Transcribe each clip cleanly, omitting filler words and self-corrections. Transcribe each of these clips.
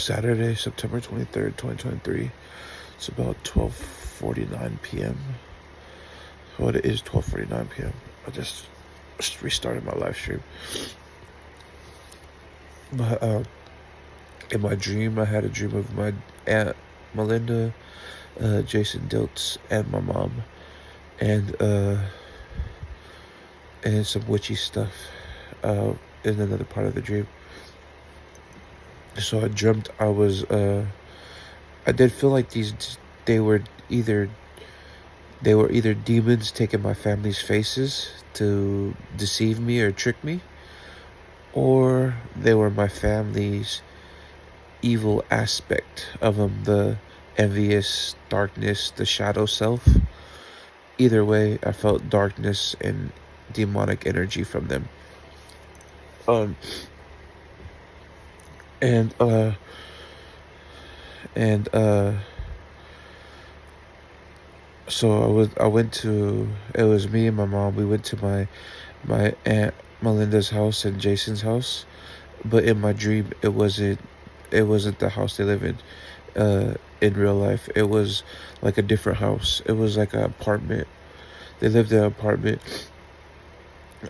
Saturday, September 23rd, 2023. It's about 12:49 p.m. Well, it is 12:49 p.m. I just restarted my live stream. But in my dream, I had a dream of my aunt Melinda, Jason Diltz, and my mom, and some witchy stuff in another part of the dream. So I dreamt I was I did feel like they were either demons taking my family's faces to deceive me or trick me, or they were my family's evil aspect of them, the envious darkness, the shadow self. Either way, I felt darkness and demonic energy from them. Um and and So I went to, it was me and my mom. We went to my aunt Melinda's house and Jason's house, but in my dream it wasn't the house they live in real life. It was like a different house. It was like an apartment. They lived in an apartment,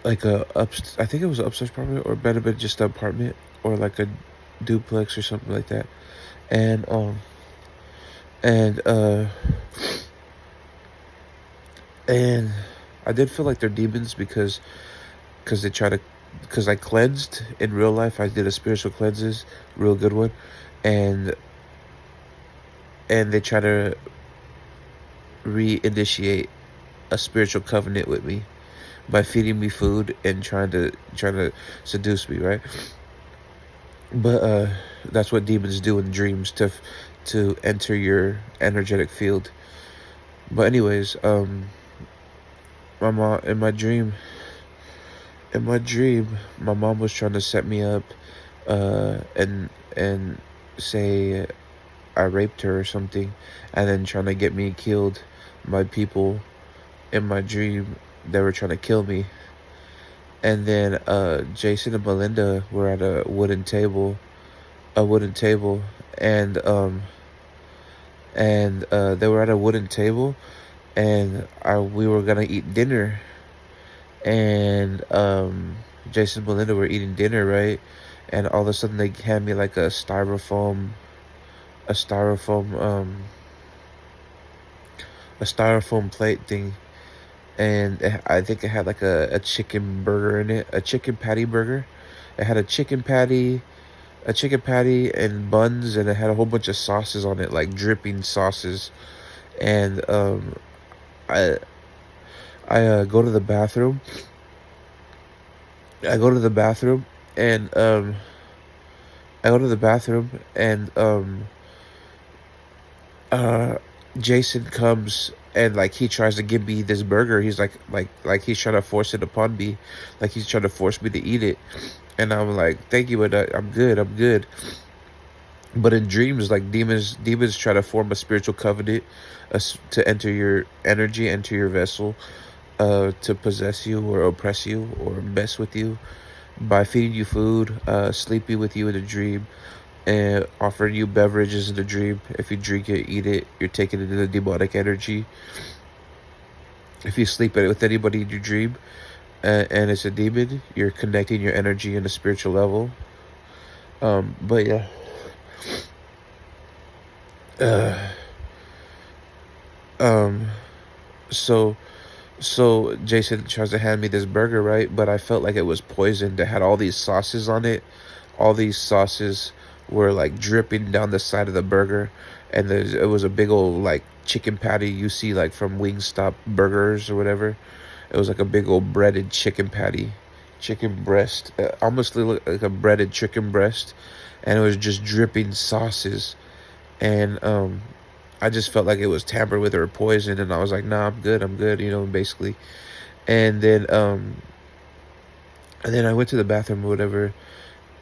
like I think it was an upstairs apartment, or better been just an apartment, or like a duplex or something like that. And and and I did feel like they're demons because they try to, because I cleansed in real life. I did a spiritual cleanses, real good one, and they try to reinitiate a spiritual covenant with me by feeding me food and trying to seduce me, right? But that's what demons do in dreams, to enter your energetic field. But anyways, my mom, in my dream, my mom was trying to set me up, and say I raped her or something, and then trying to get me killed. My people in my dream, they were trying to kill me. And then Jason and Melinda were at a wooden table, and they were at a wooden table, and we were gonna eat dinner, and Jason and Melinda were eating dinner, right? And all of a sudden they hand me like a styrofoam plate thing, and I think it had like a chicken burger in it, a chicken patty burger. It had a chicken patty and buns, and it had a whole bunch of sauces on it, like dripping sauces. And I go to the bathroom. I go to the bathroom, and Jason comes, and like he tries to give me this burger. He's like he's trying to force it upon me, like he's trying to force me to eat it. And I'm like, thank you, but I'm good. But in dreams, like demons try to form a spiritual covenant, to enter your energy, enter your vessel, to possess you or oppress you or mess with you by feeding you food, sleeping with you in a dream, and offering you beverages in a dream. If you drink it, eat it, you're taking it in the demonic energy. If you sleep with anybody in your dream, and it's a demon, you're connecting your energy in a spiritual level. But yeah. So Jason tries to hand me this burger, right? But I felt like it was poisoned. It had all these sauces on it. All these sauces were like dripping down the side of the burger, and it was a big old like chicken patty you see like from Wingstop burgers or whatever. It was like a big old breaded chicken patty, chicken breast, almost looked like a breaded chicken breast, and it was just dripping sauces. And I just felt like it was tampered with or poisoned, and I was like, nah, I'm good, basically. And then I went to the bathroom or whatever,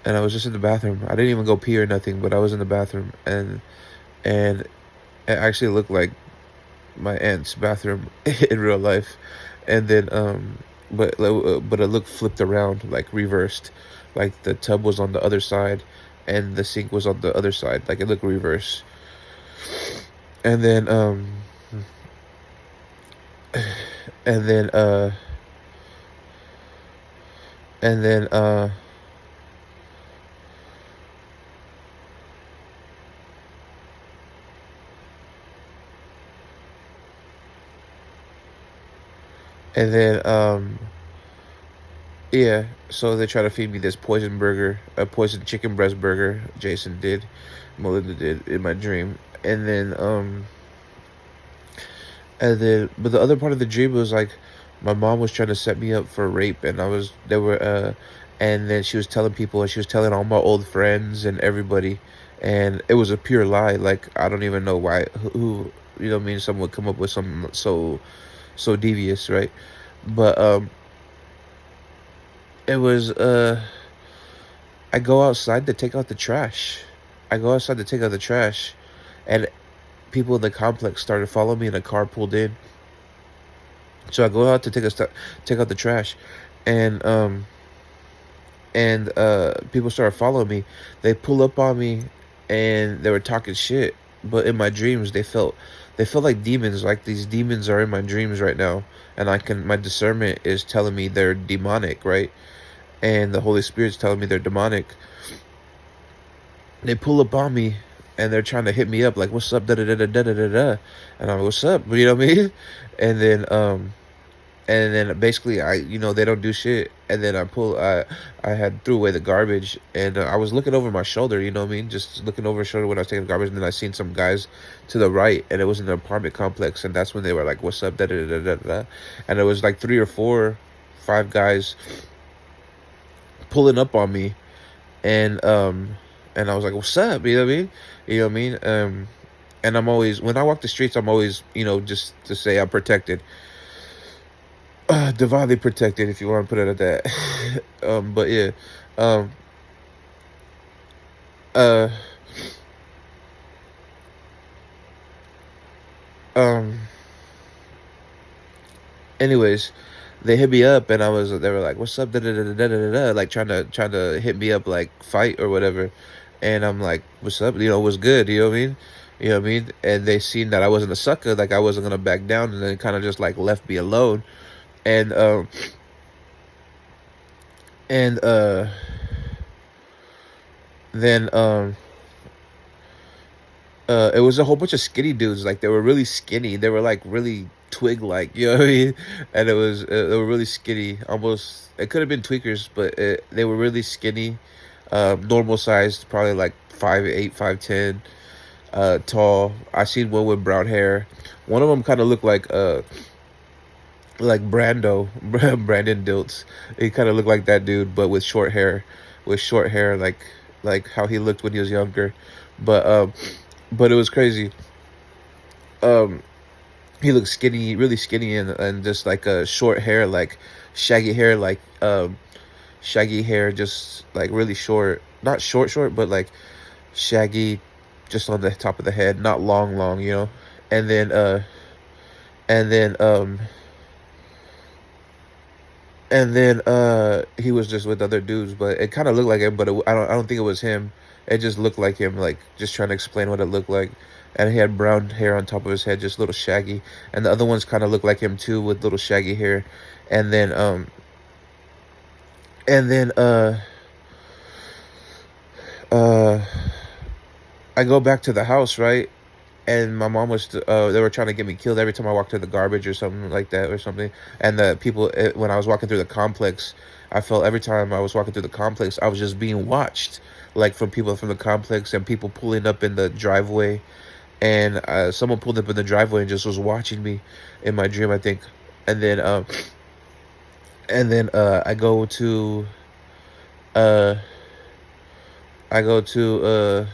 and I was just in the bathroom. I didn't even go pee or nothing, but I was in the bathroom, and it actually looked like my aunt's bathroom in real life. And then but it looked flipped around, like reversed, like the tub was on the other side, and the sink was on the other side, like it looked reverse. And then and then and then and then yeah, so they try to feed me this poison burger, a poison chicken breast burger. Jason did, Melinda did in my dream, but the other part of the dream was like, my mom was trying to set me up for rape, and and then she was telling people, and she was telling all my old friends and everybody, and it was a pure lie. Like I don't even know why, who you know what I mean, someone would come up with something so devious, right? But it was I go outside to take out the trash. I go outside to take out the trash, and people in the complex started following me, and a car pulled in. So I go out to take out the trash, and people started following me. They pull up on me, and they were talking shit. But in my dreams, they felt like demons. Like these demons are in my dreams right now, and my discernment is telling me they're demonic, right? And the Holy Spirit's telling me they're demonic. They pull up on me, and they're trying to hit me up like, "What's up?" Da da da da da da da. And I'm, "What's up?" You know what I mean? And then basically they don't do shit. And then I had threw away the garbage, and I was looking over my shoulder, you know what I mean, just looking over my shoulder when I was taking the garbage, and then I seen some guys to the right, and it was in an apartment complex, and that's when they were like, "What's up?" Da da da da da. And it was like 3 or 4, 5 guys pulling up on me, and I was like, "What's up?" You know what I mean? You know what I mean? And I'm always, when I walk the streets, I'm always, just to say I'm protected. Divinely protected, if you want to put it at that. But yeah. Um uh um Anyways, they hit me up, and they were like, "What's up?" Da, da, da, da, da, da, da, like trying to hit me up, like fight or whatever. And I'm like, "What's up? What's good?" You know what I mean? You know what I mean? And they seen that I wasn't a sucker, like I wasn't gonna back down, and then kind of just like left me alone. And and then it was a whole bunch of skinny dudes. Like they were really skinny. They were like really twig like, you know what I mean? And they were really skinny. Almost, it could have been tweakers, but they were really skinny. Normal sized, probably like 5'8", 5'10", tall. I seen one with brown hair. One of them kind of looked like Brando, Brandon Dilts. He kind of looked like that dude, but with short hair, like how he looked when he was younger. But it was crazy. Um, he looked skinny, really skinny, and just like short hair, like shaggy hair, shaggy hair, just like really short, not short, but like shaggy, just on the top of the head, not long. And then and then he was just with other dudes, but it kind of looked like him, but I don't think it was him. It just looked like him, like just trying to explain what it looked like. And he had brown hair on top of his head, just little shaggy. And the other ones kind of looked like him too, with little shaggy hair. And then and then uh I go back to the house, right? And my mom was they were trying to get me killed every time I walked through the garbage or something like that, or something. And the people, when I was walking through the complex, I felt every time I was walking through the complex, I was just being watched, like from people from the complex, and people pulling up in the driveway. And someone pulled up in the driveway and just was watching me in my dream, I think. And then I go to uh I go to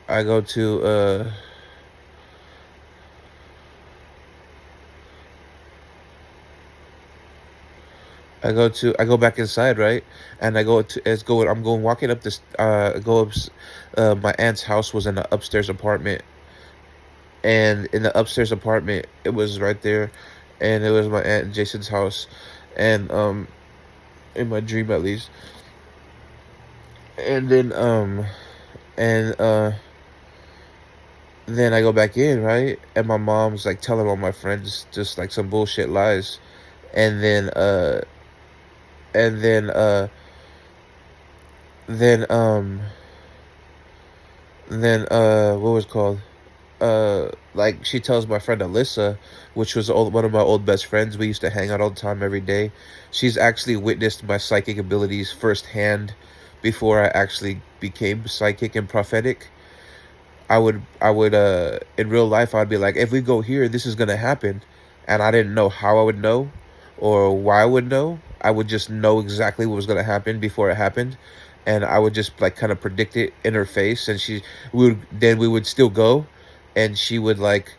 I go to I go back inside, right? And I'm going walking up this go up my aunt's house was in the upstairs apartment. And in the upstairs apartment, it was right there, and it was my aunt Jason's house. And in my dream, at least. And and then I go back in, right? And my mom's like telling all my friends just like some bullshit lies. And then and then uh then what was it called? Like she tells my friend Alyssa, which was one of my old best friends. We used to hang out all the time every day. She's actually witnessed my psychic abilities firsthand before I actually became psychic and prophetic. I would in real life I'd be like, if we go here, this is gonna happen, and I didn't know how I would know or why I would know. I would just know exactly what was gonna happen before it happened, and I would just like kind of predict it in her face, and we would still go, and she'd be like,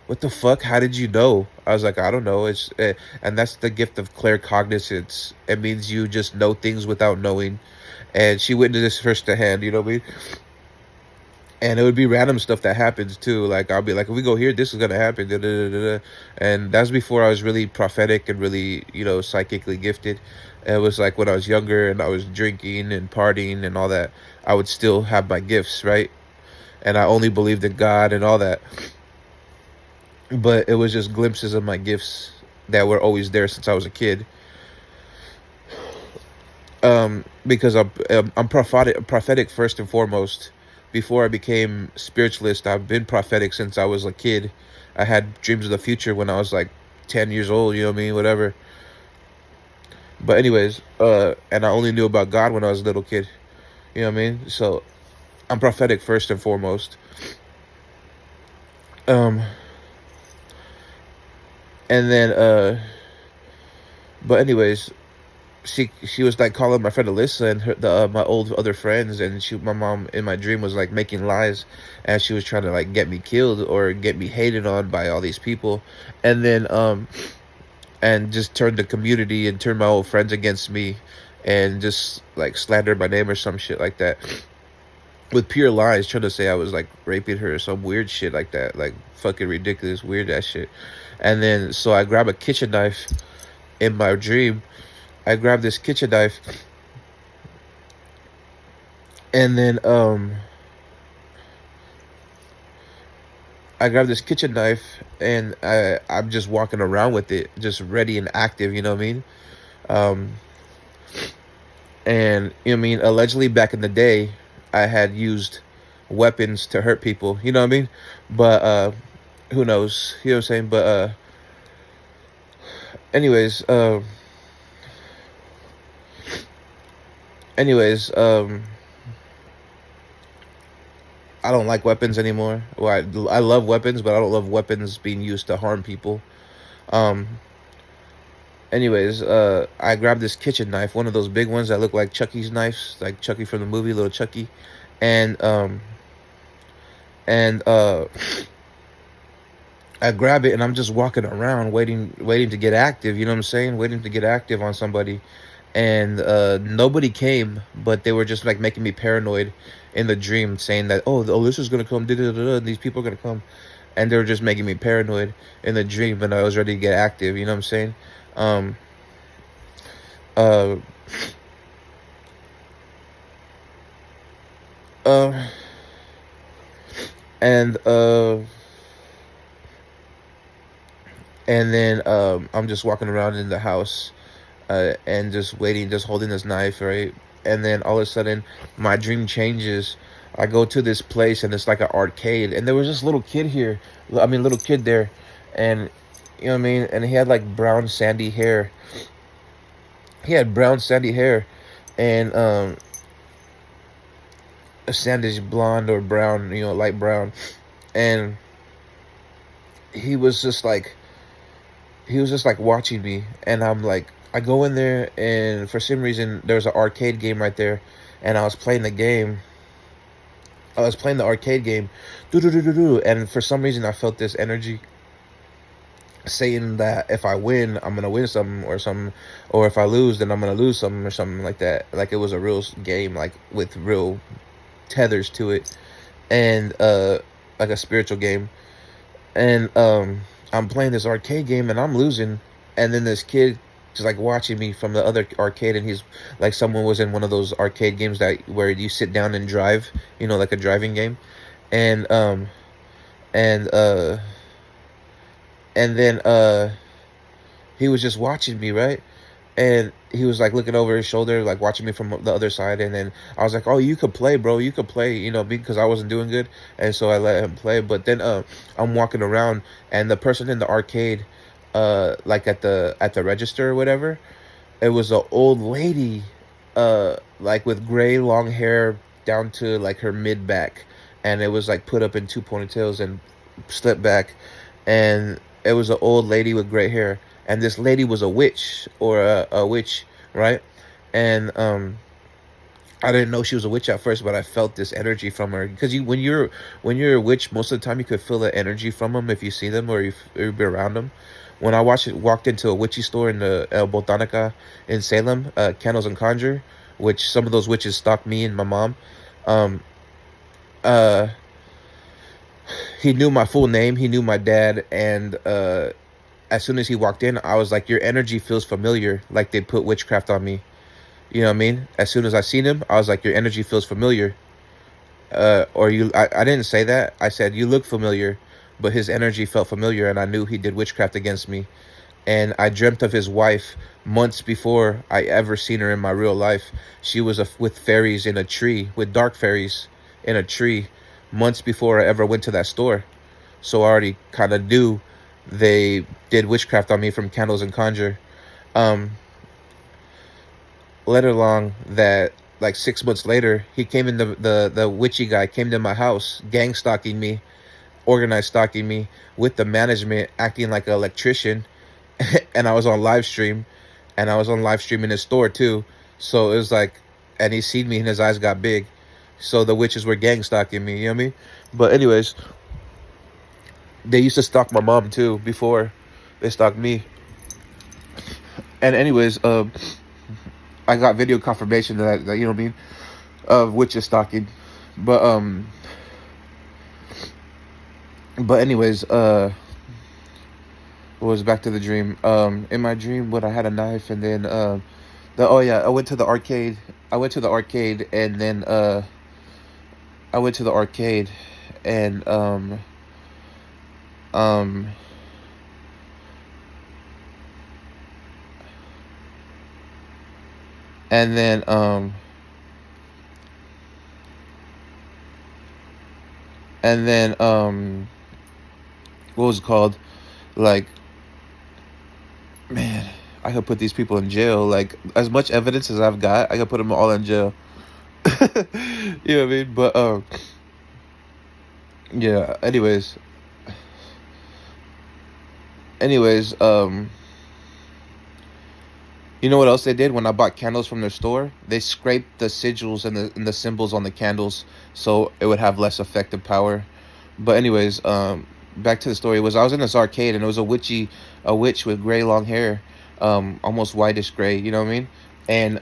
what the fuck? How did you know? I was like, I don't know. And that's the gift of claircognizance. It means you just know things without knowing, and she witnessed this firsthand. You know what I mean? And it would be random stuff that happens too. Like I'll be like, if we go here, this is gonna happen. Da, da, da, da, da. And that's before I was really prophetic and really, psychically gifted. It was like when I was younger and I was drinking and partying and all that. I would still have my gifts, right? And I only believed in God and all that. But it was just glimpses of my gifts that were always there since I was a kid. Because I'm prophetic first and foremost. Before I became spiritualist, I've been prophetic since I was a kid. I had dreams of the future when I was like 10 years old, you know what I mean? Whatever. But anyways, and I only knew about God when I was a little kid. You know what I mean? So I'm prophetic first and foremost. Um, and then, but anyways, she was like calling my friend Alyssa and my old other friends, and my mom in my dream was like making lies, and she was trying to like get me killed or get me hated on by all these people, and then and just turned the community and turned my old friends against me, and just like slandered my name or some shit like that, with pure lies, trying to say I was like raping her or some weird shit like that, like fucking ridiculous weird ass shit. And then so I grab a kitchen knife in my dream. I grabbed this kitchen knife, and then I grabbed this kitchen knife, and I'm just walking around with it, just ready and active. You know what I mean? Um, and you know what I mean. Allegedly, back in the day, I had used weapons to hurt people. You know what I mean? But who knows? You know what I'm saying? But anyways, anyways, I don't like weapons anymore. Well, I love weapons, but I don't love weapons being used to harm people. Um, anyways, I grabbed this kitchen knife, one of those big ones that look like Chucky's knives, like Chucky from the movie, little Chucky, and and I grab it and I'm just walking around, waiting to get active. You know what I'm saying? Waiting to get active on somebody, and nobody came, but they were just like making me paranoid in the dream, saying that this is gonna come, and these people are gonna come, and they were just making me paranoid in the dream, and I was ready to get active. You know what I'm saying? Um, uh, uh, and and then I'm just walking around in the house, and just waiting, just holding this knife, right? And then all of a sudden, my dream changes. I go to this place, and it's like an arcade, and there was this little kid here. I mean, little kid there, and you know what I mean. And he had like brown sandy hair. He had brown sandy hair, and a sandish blonde or brown, light brown, and he was just like watching me, and I'm like, I go in there, and for some reason there's an arcade game right there, and I was playing the game. I was playing the arcade game, and for some reason I felt this energy saying that if I win, I'm gonna win something or something, or if I lose, then I'm gonna lose something or something like that. Like it was a real game, like with real tethers to it, and like a spiritual game. And I'm playing this arcade game and I'm losing, and then this kid just like watching me from the other arcade, and he's like someone was in one of those arcade games that where you sit down and drive, you know, like a driving game, and and uh and then he was just watching me, right? And he was like looking over his shoulder, like watching me from the other side. And then I was like, "Oh, you could play, bro. You could play," you know, because I wasn't doing good, and so I let him play. But then I'm walking around, and the person in the arcade, like at the register or whatever, it was an old lady, like with gray long hair down to like her mid back, and it was like put up in two ponytails and slipped back, and it was an old lady with gray hair, and this lady was a witch or a witch, right? And I didn't know she was a witch at first, but I felt this energy from her because when you're a witch, most of the time you could feel the energy from them if you see them or you've been around them. When I walked into a witchy store in the Botanica in Salem, Candles and Conjure, which some of those witches stalked me and my mom. Um, uh, he knew my full name. He knew my dad, and as soon as he walked in, I was like, "Your energy feels familiar, like they put witchcraft on me." You know what I mean? As soon as I seen him, I was like, "Your energy feels familiar." Or I didn't say that. I said, "You look familiar," but his energy felt familiar, and I knew he did witchcraft against me. And I dreamt of his wife months before I ever seen her in my real life. She was with fairies in a tree, with dark fairies in a tree, months before I ever went to that store. So I already kind of knew they did witchcraft on me from Candles and Conjure. Um, let along that, like 6 months later, he came in, the witchy guy came to my house, gang stalking me, organized stalking me, with the management acting like an electrician. And I was on live stream, and I was on live stream in his store too. So it was like, and he seen me and his eyes got big. So the witches were gang stalking me, you know what I mean? But anyways, they used to stalk my mom too before they stalked me. And anyways, I got video confirmation that you know what I mean, of witches stalking. But anyways, was back to the dream. In my dream, I had a knife, and then oh yeah, I went to the arcade. I went to the arcade, and then I went to the arcade, and um and then what was it called? Like, man, I could put these people in jail. Like, as much evidence as I've got, I could put them all in jail. You know what I mean? But yeah. Anyways, you know what else they did when I bought candles from their store? They scraped the sigils and the symbols on the candles so it would have less effective power. But anyways, back to the story. I was in this arcade, and it was a witch with gray long hair, almost whitish gray. You know what I mean? And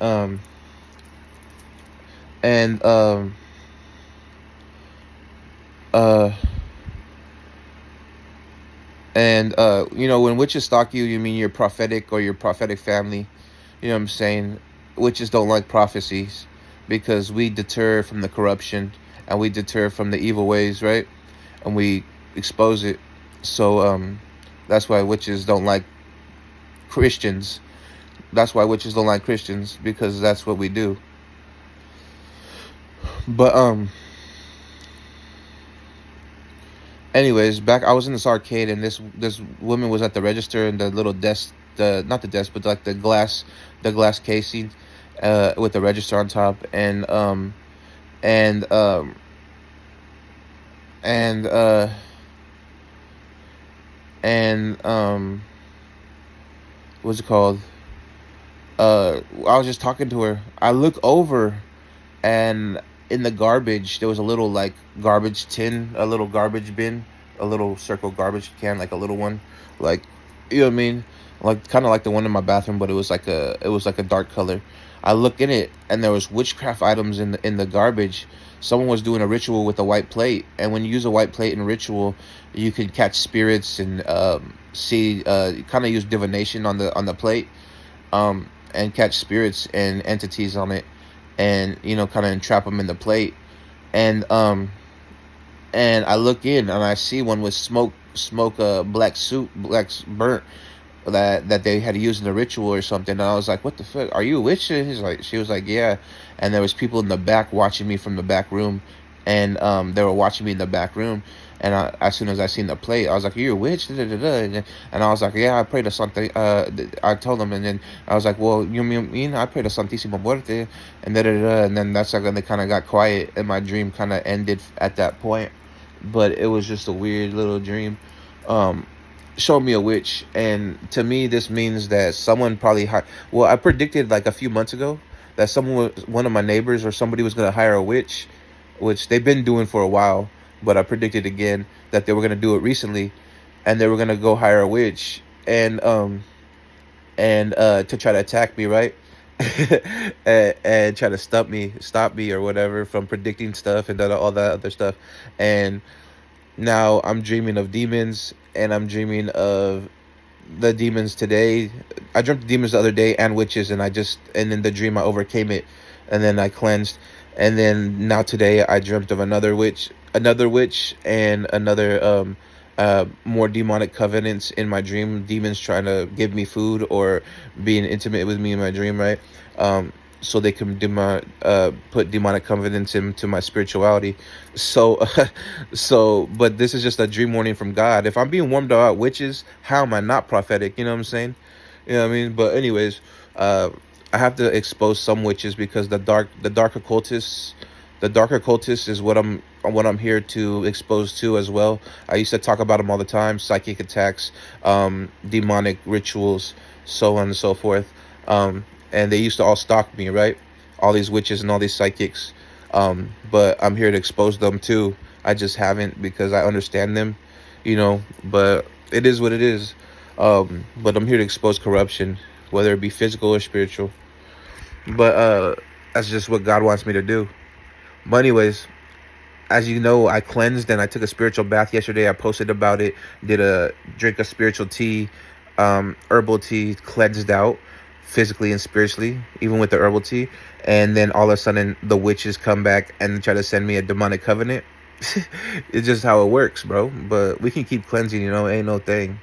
and uh you know, when witches stalk you, you mean your prophetic or your prophetic family. You know what I'm saying? Witches don't like prophecies because we deter from the corruption, and we deter from the evil ways, right? And we expose it. So that's why witches don't like Christians. That's why witches don't like Christians, because that's what we do. But anyways, back I was in this arcade, and this woman was at the register in the little desk, not the desk, but like the glass casing, with the register on top, and and and what's it called? I was just talking to her. I look over, and in the garbage there was a little like garbage tin, a little garbage bin, a little circle garbage can, like a little one, like, you know what I mean, like kind of like the one in my bathroom, but it was like a dark color. I look in it, and there was witchcraft items in the garbage. Someone was doing a ritual with a white plate, and when you use a white plate in ritual, you can catch spirits and see, kind of use divination on the plate. and catch spirits and entities on it, and kind of entrap them in the plate. And I look in and I see one with smoke black soup, burnt, that they had used in the ritual or something. And I was like, what the fuck, are you a witch? And she was like, yeah. And there was people in the back watching me from the back room, and they were watching me in the back room. And as soon as I seen the plate, I was like, you're a witch? Da, da, da, da. And I was like, yeah, I pray to something. I told them, and then I was like, well, you mean I pray to Santísima Muerte, and da, da, da. And then that's like when they kind of got quiet, and my dream kind of ended at that point. But it was just a weird little dream. Showed me a witch, and to me this means that someone probably well, I predicted like a few months ago that one of my neighbors or somebody was going to hire a witch, which they've been doing for a while, but I predicted again that they were going to do it recently, and they were going to go hire a witch, and to try to attack me, right? and try to stop me or whatever from predicting stuff and all that other stuff. And now I'm dreaming of demons, and I'm dreaming of the demons today. I dreamt of demons the other day and witches, and in the dream I overcame it, and then I cleansed. And then now today I dreamt of another witch, and another more demonic covenants in my dream. Demons trying to give me food or being intimate with me in my dream, right? So they can put demonic covenants into my spirituality. So, but this is just a dream warning from God. If I'm being warned about witches, how am I not prophetic? You know what I'm saying? You know what I mean? But anyways, I have to expose some witches because the dark occultists is what I'm here to expose to as well. I used to talk about them all the time: psychic attacks, demonic rituals, so on and so forth. And they used to all stalk me, right? All these witches and all these psychics. But I'm here to expose them too. I just haven't, because I understand them, but it is what it is. But I'm here to expose corruption, whether it be physical or spiritual. But that's just what God wants me to do. But anyways, as you know, I cleansed and I took a spiritual bath yesterday. I posted about it. Drink a spiritual tea, herbal tea, cleansed out physically and spiritually, even with the herbal tea. And then all of a sudden the witches come back and try to send me a demonic covenant. It's just how it works, bro. But we can keep cleansing, ain't no thing.